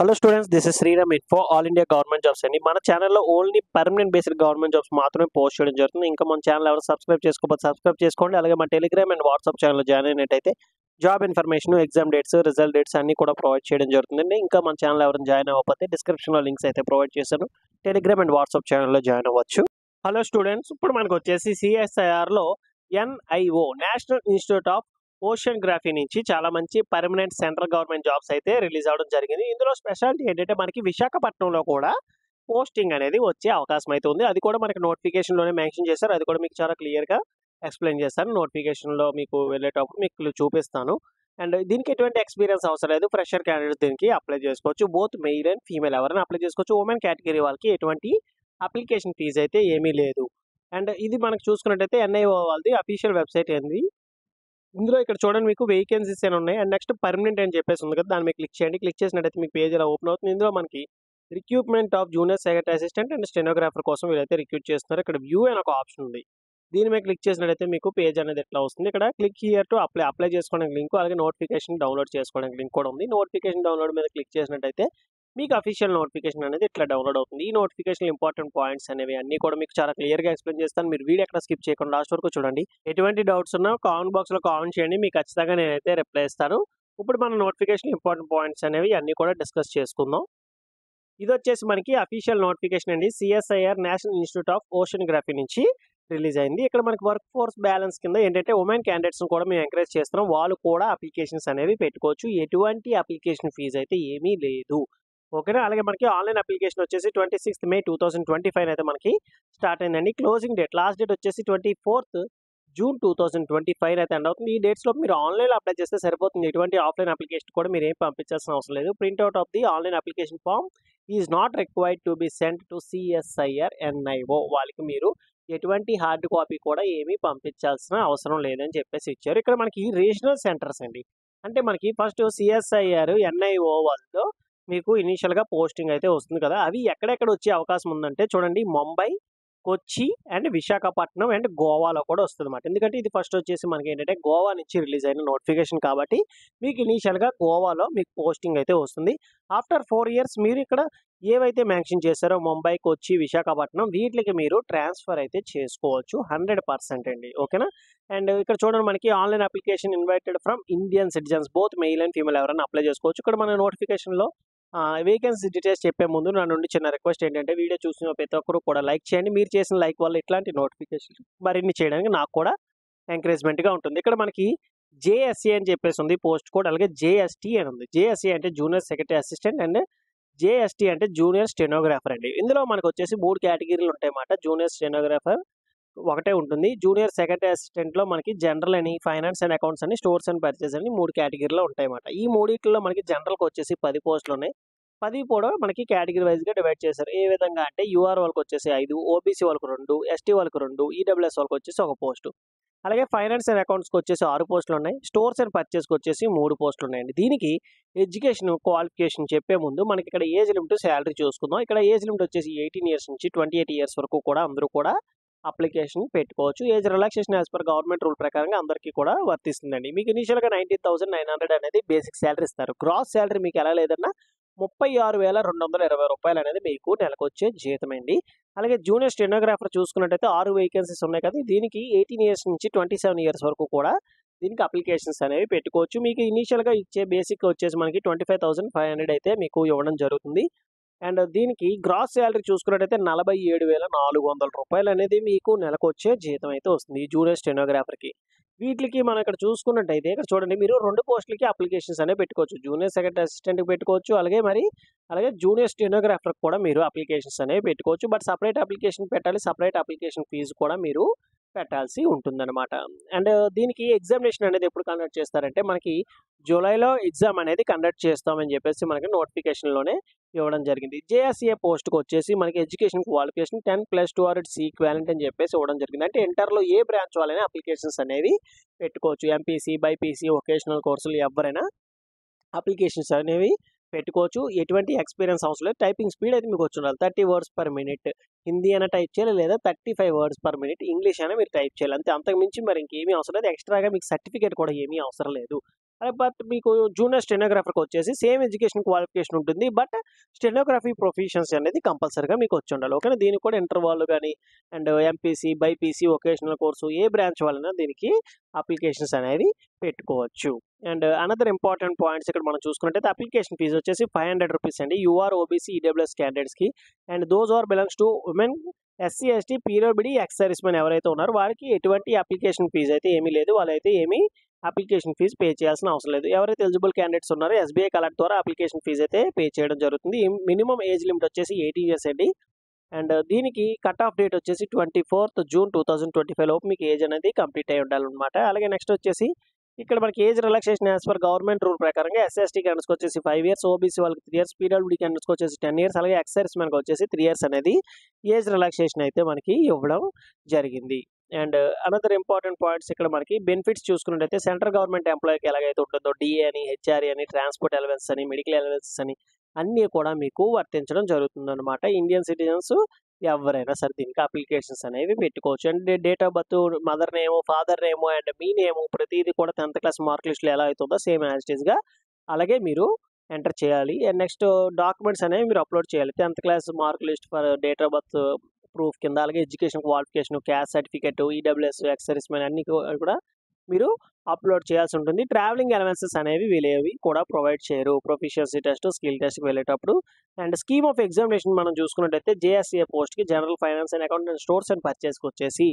Hello students, this is Sriram info all India government jobs అండి. మన ఛానల్లో only permanent based government jobs మాత్రమే post చేయడం జరుగుతుంది. ఇంకా మన ఛానల్ ఎవరు సబ్స్క్రైబ్ చేసుకోకపోతే సబ్స్క్రైబ్ చేసుకోండి. అలాగే మన టెలిగ్రామ్ అండ్ వాట్సాప్ ఛానల్లో జాయిన్ అయినట్టయితే job information, exam dates, result dates అన్ని కూడా ప్రొవైడ్ చేయడం జరుగుతుందండి. ఇంకా మన ఛానల్ ఎవరైనా జాయిన్ అవ్వకపోతే డిస్క్రిప్షన్లో లింక్స్ అయితే ప్రొవైడ్ చేశాను. టెలిగ్రామ్ అండ్ వాట్సాప్ ఛానల్లో జాయిన్ అవ్వచ్చు. హలో స్టూడెంట్స్, ఇప్పుడు మనకు వచ్చేసి సిఎస్ఐఆర్లో ఎన్ఐఓ నేషనల్ ఇన్స్టిట్యూట్ ఆఫ్ ఓషియనోగ్రఫీ నుంచి చాలా మంచి పర్మనెంట్ సెంట్రల్ గవర్నమెంట్ జాబ్స్ అయితే రిలీజ్ అవ్వడం జరిగింది. ఇందులో స్పెషాలిటీ ఏంటంటే మనకి విశాఖపట్నంలో కూడా పోస్టింగ్ అనేది వచ్చే అవకాశం అయితే ఉంది. అది కూడా మనకి నోటిఫికేషన్లోనే మెన్షన్ చేశారు. అది కూడా మీకు చాలా క్లియర్గా ఎక్స్ప్లెయిన్ చేస్తాను. నోటిఫికేషన్లో మీకు వెళ్ళేటప్పుడు మీకు చూపిస్తాను. అండ్ దీనికి ఎటువంటి ఎక్స్పీరియన్స్ అవసరం లేదు. ఫ్రెషర్ క్యాండిడేట్ దీనికి అప్లై చేసుకోవచ్చు. బోత్ మెయిల్ అండ్ ఫీమేల్ ఎవరైనా అప్లై చేసుకోవచ్చు. ఉమెన్ కేటగిరీ వాళ్ళకి ఎటువంటి అప్లికేషన్ ఫీజు అయితే ఏమీ లేదు. అండ్ ఇది మనకు చూసుకున్నట్టయితే ఎన్ఐఓ వాళ్ళది అఫీషియల్ వెబ్సైట్ ఏంది. ఇందులో ఇక్కడ చూడండి, మీకు వేకెన్సీస్ అని ఉన్నాయి. అండ్ నెక్స్ట్ పర్మనెంట్ అని చెప్పేసి ఉంది కదా, దాన్ని మీరు క్లిక్ చేయండి. క్లిక్ చేసినట్టయితే మీకు పేజ్ ఇలా ఓపెన్ అవుతుంది. ఇందులో మనకి recruitment of junior secretary assistant and stenographer కోసం వీళ్ళైతే రిక్రూట్ చేస్తున్నారు. ఇక్కడ వ్యూ అని ఒక ఆప్షన్ ఉంది. దీని మీద క్లిక్ చేసినట్టయితే మీకు పేజ్ అనేది ఎట్లా వస్తుంది. ఇక్కడ క్లిక్ హియర్ టు అప్లై చేసుకోవడానికి లింక్, అలాగే నోటిఫికేషన్ డౌన్లోడ్ చేసుకోవడానికి లింక్ కూడా ఉంది. నోటిఫికేషన్ డౌన్లోడ్ మీద క్లిక్ చేసినట్టయితే మీకు అఫీషియల్ నోటిఫికేషన్ అనేది ఇట్లా డౌన్లోడ్ అవుతుంది. ఈ నోటిఫికేషన్ ఇంపార్టెంట్ పాయింట్స్ అనేవి అన్ని కూడా మీకు చాలా క్లియర్గా ఎక్స్ప్లెయిన్ చేస్తాను. మీరు వీడియో ఎక్కడ స్కిప్ చేయకుండా లాస్ట్ వరకు చూడండి. ఎటువంటి డౌట్స్ ఉన్నా కామెంట్ బాక్స్లో కామెంట్ చేయండి, మీకు ఖచ్చితంగా నేనైతే రిప్లై ఇస్తాను. ఇప్పుడు మన నోటిఫికేషన్ ఇంపార్టెంట్ పాయింట్స్ అనేవి అన్ని కూడా డిస్కస్ చేసుకుందాం. ఇది వచ్చేసి మనకి అఫీషియల్ నోటిఫికేషన్ అండి. సిఎస్ఐఆర్ నేషనల్ ఇన్స్టిట్యూట్ ఆఫ్ ఓషియనోగ్రఫీ నుంచి రిలీజ్ అయింది. ఇక్కడ మనకి వర్క్ ఫోర్స్ బ్యాలెన్స్ కింద ఏంటంటే ఉమెన్ క్యాండిడేట్స్ కూడా మేము ఎంకరేజ్ చేస్తున్నాం. వాళ్ళు కూడా అప్లికేషన్స్ అనేవి పెట్టుకోవచ్చు. ఎటువంటి అప్లికేషన్ ఫీజు అయితే ఏమీ లేదు. ఓకేనా. అలాగే మనకి ఆన్లైన్ అప్లికేషన్ వచ్చేసి 26 May 2025 అయితే మనకి స్టార్ట్ అయిందండి. క్లోజింగ్ డేట్ లాస్ట్ డేట్ వచ్చేసి 24 June 2025 అయితే ఎండ్ అవుతుంది. ఈ డేట్స్లో మీరు ఆన్లైన్లో అప్లై చేస్తే సరిపోతుంది. ఎటువంటి ఆఫ్లైన్ అప్లికేషన్ కూడా మీరు ఏం పంపించాల్సిన అవసరం లేదు. Printout of the online application form is not required to be sent to CSIR NIO. వాళ్ళకి మీరు ఎటువంటి హార్డ్ కాపీ కూడా ఏమీ పంపించాల్సిన అవసరం లేదని చెప్పేసి ఇచ్చారు. ఇక్కడ మనకి రీజనల్ సెంటర్స్ అండి. అంటే మనకి ఫస్ట్ సిఎస్ఐఆర్ ఎన్ఐఓ వాళ్ళతో మీకు ఇనీషియల్గా పోస్టింగ్ అయితే వస్తుంది కదా, అవి ఎక్కడెక్కడ వచ్చే అవకాశం ఉందంటే చూడండి, ముంబై, కొచ్చి అండ్ విశాఖపట్నం అండ్ గోవాలో కూడా వస్తుంది అన్నమాట. ఎందుకంటే ఇది ఫస్ట్ వచ్చేసి మనకి ఏంటంటే గోవా నుంచి రిలీజ్ అయిన నోటిఫికేషన్ కాబట్టి మీకు ఇనీషియల్గా గోవాలో మీకు పోస్టింగ్ అయితే వస్తుంది. ఆఫ్టర్ 4 years మీరు ఇక్కడ ఏవైతే మెన్షన్ చేశారో ముంబై, కొచ్చి, విశాఖపట్నం, వీటికి మీరు ట్రాన్స్ఫర్ అయితే చేసుకోవచ్చు 100% అండి. ఓకేనా. అండ్ ఇక్కడ చూడండి, మనకి online application invited from Indian citizens both male and female ఎవరైనా అప్లై చేసుకోవచ్చు. ఇక్కడ మన నోటిఫికేషన్లో వేకెన్సీ డీటెయిల్స్ చెప్పే ముందు నా నుండి చిన్న రిక్వెస్ట్ ఏంటంటే వీడియో చూసిన ప్రతి ఒక్కరు కూడా లైక్ చేయండి. మీరు చేసిన లైక్ వల్ల ఇట్లాంటి నోటిఫికేషన్ మరిన్ని చేయడానికి నాకు కూడా ఎంకరేజ్మెంట్గా ఉంటుంది. ఇక్కడ మనకి జేఎస్సీ అని చెప్పేసి ఉంది పోస్ట్ కోడ్, అలాగే జేఎస్టీ అని ఉంది. జేఎస్సీ అంటే junior secretary assistant and JST అంటే జూనియర్ స్టెనోగ్రాఫర్ అండి. ఇందులో మనకు వచ్చేసి 3 కేటగిరీలు ఉంటాయన్నమాట. జూనియర్ స్టెనోగ్రాఫర్ ఒకటే ఉంటుంది. జూనియర్ సెక్రటరీ అసిస్టెంట్లో మనకి జనరల్ అని, ఫైనాన్స్ అండ్ అకౌంట్స్ అని, స్టోర్స్ అండ్ పర్చేస్ అని 3 కేటగిరీలో ఉంటాయన్నమాట. ఈ మూడిట్లో మనకి జనరల్కి వచ్చేసి 10 పోస్టులు ఉన్నాయి. 10 కూడా మనకి కేటగిరీ వైజ్గా డివైడ్ చేశారు. ఏ విధంగా అంటే యూఆర్ వాళ్ళకి వచ్చేసి 5, ఓబీసీ వాళ్ళకి 2, ఎస్టీ వాళ్ళకి 2, ఈడబ్ల్యూఎస్ వాళ్ళకి వచ్చేసి 1 పోస్టు. అలాగే ఫైనాన్స్ అండ్ అకౌంట్స్కి వచ్చేసి 6 పోస్టులు ఉన్నాయి. స్టోర్స్ అండ్ పర్చేస్కి వచ్చేసి 3 పోస్టులు ఉన్నాయండి. దీనికి ఎడ్యుకేషన్ క్వాలిఫికేషన్ చెప్పే ముందు మనకి ఇక్కడ ఏజ్ లిమిట్, శాలరీ చూసుకుందాం. ఇక్కడ ఏజ్ లిమిట్ వచ్చేసి 18 years నుంచి 28 years వరకు కూడా అందరూ కూడా అప్లికేషన్ పెట్టుకోవచ్చు. Age relaxation as per government rule ప్రకారంగా అందరికీ కూడా వర్తిస్తుందండి. మీకు ఇనీషియల్గా 19,900 అనేది బేసిక్ శాలరీ ఇస్తారు. గ్రాస్ శాలరీ మీకు ఎలా లేదన్నా 36,220 రూపాయలు అనేది మీకు నెలకు వచ్చే జీతం అండి. అలాగే జూనియర్ స్టెనోగ్రాఫర్ చూసుకున్నట్టయితే 6 వేకెన్సీస్ ఉన్నాయి కదా, దీనికి 18 years నుంచి 27 years వరకు కూడా దీనికి అప్లికేషన్స్ అనేవి పెట్టుకోవచ్చు. మీకు ఇనీషియల్గా ఇచ్చే బేసిక్ వచ్చేసి మనకి 25,500 అయితే మీకు ఇవ్వడం జరుగుతుంది. అండ్ దీనికి గ్రాస్ శాలరీ చూసుకున్నట్టయితే 47,400 రూపాయలు అనేది మీకు నెలకు వచ్చే జీతం అయితే వస్తుంది ఈ జూనియర్ స్టెనోగ్రాఫర్కి. వీటికి మనం ఇక్కడ చూసుకున్నట్టయితే ఇక్కడ చూడండి, మీరు 2 పోస్టులకి అప్లికేషన్స్ అనేవి పెట్టుకోవచ్చు. జూనియర్ సెక్రటరీ అసిస్టెంట్కి పెట్టుకోవచ్చు, అలాగే జూనియర్ స్టెనోగ్రాఫర్కి కూడా మీరు అప్లికేషన్స్ అనేవి పెట్టుకోవచ్చు. బట్ సపరేట్ అప్లికేషన్ పెట్టాలి. సపరేట్ అప్లికేషన్ ఫీజు కూడా మీరు పెట్టాల్సి ఉంటుందన్నమాట. అండ్ దీనికి ఎగ్జామినేషన్ అనేది ఎప్పుడు కండక్ట్ చేస్తారంటే మనకి జూలైలో ఎగ్జామ్ అనేది కండక్ట్ చేస్తామని చెప్పేసి మనకి నోటిఫికేషన్లోనే ఇవ్వడం జరిగింది. జేఎస్సీఏ పోస్ట్కి వచ్చేసి మనకి education qualification 10+2 or C equivalent అని చెప్పేసి ఇవ్వడం జరిగింది. అంటే ఇంటర్లో ఏ బ్రాంచ్ వాళ్ళైనా అప్లికేషన్స్ అనేవి పెట్టుకోవచ్చు. ఎంపీసీ, బైపీసీ, వొకేషనల్ కోర్సులు ఎవరైనా అప్లికేషన్స్ అనేవి పెట్టుకోవచ్చు. ఎటువంటి ఎక్స్పీరియన్స్ అవసరం లేదు. టైపింగ్ స్పీడ్ అయితే మీకు వచ్చి ఉండాలి. 30 words per minute హిందీ అయినా టైప్ చేయాలి, లేదా 35 words per minute ఇంగ్లీష్ అయినా మీరు టైప్ చేయాలి. అంతే, అంతకు మించి మరి ఇంకేమీ అవసరం లేదు. ఎక్స్ట్రాగా మీకు సర్టిఫికేట్ కూడా ఏమీ అవసరం లేదు. బట్ మీకు జూనియర్ స్టెనోగ్రాఫర్‌కి వచ్చేసి సేమ్ ఎడ్యుకేషన్ క్వాలిఫికేషన్ ఉంటుంది. బట్ స్టెనోగ్రఫీ ప్రొఫిషియన్సీ అనేది కంపల్సరీగా మీకు వచ్చుండాలి. ఓకేనా. దీనికి కూడా ఇంటర్ వాళ్ళు గాని and MPC, BiPC, vocational course A branch వాళ్ళైనా దీనికి అప్లికేషన్స్ అనేవి పెట్టుకోవచ్చు. అండ్ అనదర్ ఇంపార్టెంట్ పాయింట్స్ ఇక్కడ మనం చూసుకున్నట్టయితే అప్లికేషన్ ఫీజ్ వచ్చేసి ₹500 అండి. యూఆర్, ఓబీసీ, ఈడబ్ల్యూఎస్ క్యాండిడేట్స్‌కి and those are belongs to women, SC, ST, PWD, ex servicemen ఎవరైతే ఉన్నారో వారికి ఎటువంటి అప్లికేషన్ ఫీజ్ అయితే ఏమీ లేదు. వాళ్ళైతే ఏమీ అప్లికేషన్ ఫీజ్ పే చేయాల్సిన అవసరం లేదు. ఎవరైతే ఎలిజిబుల్ క్యాండిడేట్స్ ఉన్నారో ఎస్బీఐ కలెక్ట్ ద్వారా అప్లికేషన్ ఫీజ్ అయితే పే చేయడం జరుగుతుంది. మినిమమ్ ఏజ్ లిమిట్ వచ్చేసి 18 ఇయర్స్ అండి. అండ్ దీనికి కట్ ఆఫ్ డేట్ వచ్చేసి 24th జూన్ 2025 లోపు మీకు ఏజ్ అనేది కంప్లీట్ అయి ఉండాలన్నమాట. అలాగే నెక్స్ట్ వచ్చేసి ఇక్కడ మనకి age relaxation as per government rule ప్రకారంగా ఎస్సీ క్యాండిడేట్స్‌కి వచ్చేసి 5 ఇయర్స్, ఓబీసీ వాళ్ళకి 3 ఇయర్స్, పీడబ్ల్యూడీ క్యాండిడేట్స్‌కి వచ్చేసి 10 ఇయర్స్, అలాగే ఎక్స్ సర్వీస్ మెన్‌కి వచ్చేసి 3 ఇయర్స్ అనేది ఏజ్ రిలాక్సేషన్ అయితే మనకి ఇవ్వడం జరిగింది. అండ్ అనదర్ ఇంపార్టెంట్ పాయింట్స్ ఇక్కడ మనకి బెనిఫిట్స్ చూసుకున్నట్టయితే సెంట్రల్ గవర్నమెంట్ ఎంప్లాయీకి ఎలాగైతే ఉంటుందో డిఏ అని, హెచ్ఆర్ఏ అని, ట్రాన్స్‌పోర్ట్ అలవెన్స్ అని, మెడికల్ అలవెన్సెస్ అని అన్నీ కూడా మీకు వర్తించడం జరుగుతుందన్నమాట. ఇండియన్ సిటిజన్స్ ఎవరైనా సరే దీనికి అప్లికేషన్స్ అనేవి పెట్టుకోవచ్చు. And date of birth, mother name, father name and మీ నేము ప్రతీది కూడా 10th క్లాస్ మార్క్ లిస్ట్‌లో ఎలా అవుతుందో సేమ్ యాజ్ ఇట్ ఈస్‌గా అలాగే మీరు ఎంటర్ చేయాలి. అండ్ నెక్స్ట్ డాక్యుమెంట్స్ అనేవి మీరు అప్లోడ్ చేయాలి. 10th class mark list for date of birth proof కింద, అలాగే education qualification, caste certificate, EWS, ex service men అన్నీ కూడా మీరు అప్లోడ్ చేయాల్సి ఉంటుంది. ట్రావెలింగ్ అలవెన్సెస్ అనేవి వీళ్ళేవి కూడా ప్రొవైడ్ చేయరు. ప్రొఫిషియన్సీ టెస్ట్, స్కిల్ టెస్ట్‌కి వెళ్ళేటప్పుడు. అండ్ స్కీమ్ ఆఫ్ ఎగ్జామినేషన్ మనం చూసుకున్నట్టయితే జేఎస్సీఏ పోస్ట్‌కి general finance and account and stores and పర్చేస్‌కి వచ్చేసి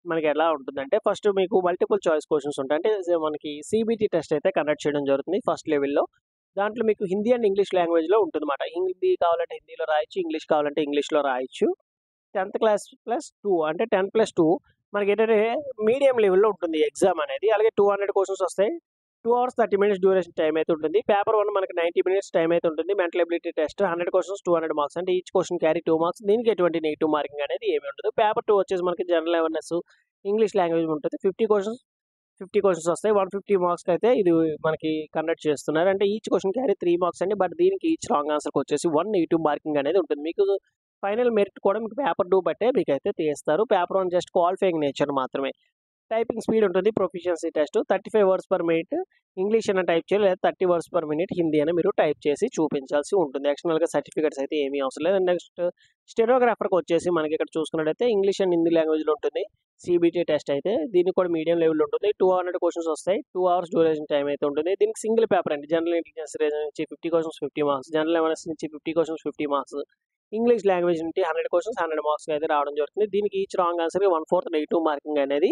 మనకి ఎలా ఉంటుందంటే ఫస్ట్ మీకు మల్టిపుల్ చాయిస్ క్వెషన్స్ ఉంటాయి. అంటే మనకి సీబీటీ టెస్ట్ అయితే కండక్ట్ చేయడం జరుగుతుంది ఫస్ట్ లెవెల్‌లో. దాంట్లో మీకు హిందీ అండ్ ఇంగ్లీష్ లాంగ్వేజ్‌లో ఉంటుందన్నమాట. హిందీ కావాలంటే హిందీలో రాయొచ్చు, ఇంగ్లీష్ కావాలంటే ఇంగ్లీష్‌లో రాయొచ్చు. 10th క్లాస్ ప్లస్ 2 అంటే 10+2 మనకేంటంటే మీడియం లెవెల్‌లో ఉంటుంది ఎగ్జామ్ అనేది. అలాగే 200 క్వెషన్స్ వస్తాయి. 2 అవర్స్ 30 మినిట్స్ డ్యూరేషన్ టైమ్ అయితే ఉంటుంది. పేపర్ 1 మనకి 90 మినిట్స్ టైమ్ అయితే ఉంటుంది. Mental ability test 100 questions 200 marks. అంటే ఈచ్ క్వెషన్ క్యారీ 2 మార్క్స్. దీనికి ఎటువంటి నెగెటివ్ మార్కింగ్ అనేది ఏమి ఉండదు. పేపర్ 2 వచ్చేసి మనకి జనరల్ అవేర్‌నెస్, ఇంగ్లీష్ లాంగ్వేజ్ ఉంటుంది. 50 క్వెషన్స్ వస్తాయి. 150 మార్క్స్‌కి అయితే ఇది మనకి కండక్ట్ చేస్తున్నారు. అంటే ఈచ్ క్వెషన్ క్యారీ 3 మార్క్స్ అండి. బట్ దీనికి ఈచ్ రాంగ్ ఆన్సర్‌కి వచ్చేసి 1 నెగెటివ్ మార్కింగ్ అనేది ఉంటుంది. మీకు ఫైనల్ మెరిట్ కూడా మీకు పేపర్ 2 బట్టే మీకైతే తీస్తారు. పేపర్ 1 జస్ట్ క్వాలిఫైయింగ్ నేచర్ మాత్రమే. టైపింగ్ స్పీడ్ ఉంటుంది. Proficiency test 35 words per minute English అన్న టైప్ చేయాలి, లేదా 30 వర్డ్స్ పర్ మినిట్ హిందీ అని మీరు టైప్ చేసి చూపించాల్సి ఉంటుంది. ఎక్స్టర్నల్‌గా సర్టిఫికేట్స్ అయితే ఏమీ అవసరం లేదు. నెక్స్ట్ స్టెనోగ్రాఫర్‌కి వచ్చేసి మనకి ఇక్కడ చూసుకున్నట్టయితే ఇంగ్లీష్ అండ్ హిందీ లాంగ్వేజ్‌లో ఉంటుంది. సీబీటీ టెస్ట్ అయితే దీనికి కూడా మీడియం లెవెల్‌లో ఉంటుంది. 200 క్వెషన్స్ వస్తాయి. 2 అవర్స్ డ్యూరేషన్ టైమ్ అయితే ఉంటుంది. దీనికి సింగిల్ పేపర్ అండి. జనరల్ ఇంటెలిజెన్స్ నుంచి 50 క్వెషన్స్ 50 మార్క్స్, జనరల్ అవేర్‌నెస్ నుంచి 50 క్వెషన్స్ 50 మార్క్స్, ఇంగ్లీష్ లాంగ్వేజ్ నుండి 100 క్వెషన్స్ 100 మార్క్స్ అయితే రావడం జరుగుతుంది. దీనికి ఈచ్ రాంగ్ ఆన్సర్‌కి 1/4 నెగెటివ్ మార్కింగ్ అనేది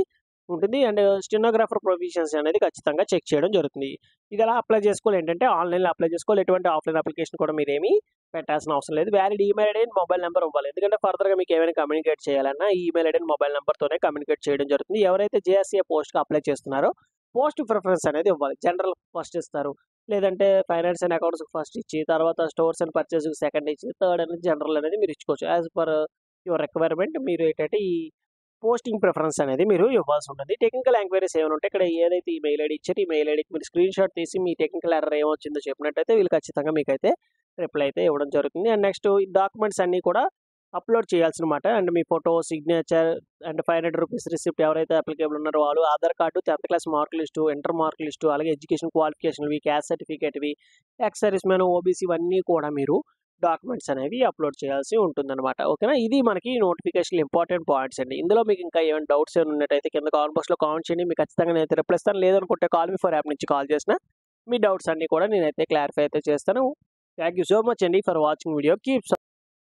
ఉంటుంది. అండ్ స్టెనోగ్రాఫర్ ప్రొఫిషియన్సీ అనేది ఖచ్చితంగా చెక్ చేయడం జరుగుతుంది. ఇది ఎలా అప్లై చేసుకోవాలి ఏంటంటే ఆన్‌లైన్‌లో అప్లై చేసుకోవాలి. ఎటువంటి ఆఫ్‌లైన్ అప్లికేషన్ కూడా మీరేమీ పెట్టాల్సిన అవసరం లేదు. Valid email ID and mobile number ఇవ్వాలి. ఎందుకంటే ఫర్దర్‌గా మీకు ఏమైనా కమ్యూనికేట్ చేయాలన్నా ఈ ఈమెయిల్ ఐడీ అండ్ మొబైల్ నంబర్‌తోనే కమ్యూనికేట్ చేయడం జరుగుతుంది. ఎవరైతే జేఎస్సీఏ పోస్ట్‌కి అప్లై చేస్తున్నారో పోస్ట్ ప్రిఫరెన్స్ అనేది ఇవ్వాలి. జనరల్ ఫస్ట్ ఇస్తారు. లేదంటే ఫైనాన్స్ అండ్ అకౌంట్స్‌కి ఫస్ట్ ఇచ్చి, తర్వాత స్టోర్స్ అండ్ పర్చేస్‌కి సెకండ్ ఇచ్చి, థర్డ్ అనేది జనరల్ అనేది మీరు ఇచ్చుకోవచ్చు. యాజ్ పర్ యువర్ రిక్వైర్మెంట్ మీరు ఏంటంటే ఈ పోస్టింగ్ ప్రిఫరెన్స్ అనేది మీరు ఇవ్వాల్సి ఉంటుంది. టెక్నికల్ ఎంక్వైరీస్ ఏమైనా ఉంటే ఇక్కడ ఏదైతే ఈ మెయిల్ ఐడీ ఇచ్చారో ఈ మెయిల్ ఐడీకి మీరు స్క్రీన్‌షాట్ తీసి మీ టెక్నికల్ ఎర్రర్ ఏమొచ్చిందో చెప్పినట్టయితే వీళ్ళు ఖచ్చితంగా మీకైతే రిప్లై అయితే ఇవ్వడం జరుగుతుంది. అండ్ నెక్స్ట్ ఈ డాక్యుమెంట్స్ అన్నీ కూడా అప్లోడ్ చేయాల్సినమాట. అండ్ మీ ఫోటో, సిగ్నేచర్ అండ్ ₹500 రిసిప్ట్ ఎవరైతే అప్లికేబుల్ ఉన్నారో వాళ్ళు, Aadhaar card, 10th class mark list, inter mark list, అలాగే ఎడ్యుకేషన్ క్వాలిఫికేషన్‌వి, క్యాస్ట్ సర్టిఫికేట్‌వి, ఎక్స్ సర్వీస్ మెన్, ఓబీసీ ఇవన్నీ కూడా మీరు డాక్యుమెంట్స్ అనేవి అప్లోడ్ చేయాల్సి ఉంటుందన్నమాట. ఓకేనా. ఇది మనకి నోటిఫికేషన్‌లో ఇంపార్టెంట్ పాయింట్స్ అండి. ఇందులో మీకు ఇంకా ఏమైనా డౌట్స్ ఏమైనా ఉన్నట్టయితే కింద కామెంట్ బాక్స్‌లో కామెంట్ చేయండి. మీకు ఖచ్చితంగా నేనైతే రిప్లై ఇస్తాను. లేదనుకుంటే కాల్ మీ ఫర్ యాప్ నుంచి కాల్ చేసినా మీ డౌట్స్ అన్నీ కూడా నేనైతే క్లారిఫై అయితే చేస్తాను. థాంక్ యూ సో మచ్ అండి ఫర్ వాచింగ్ వీడియో. కీప్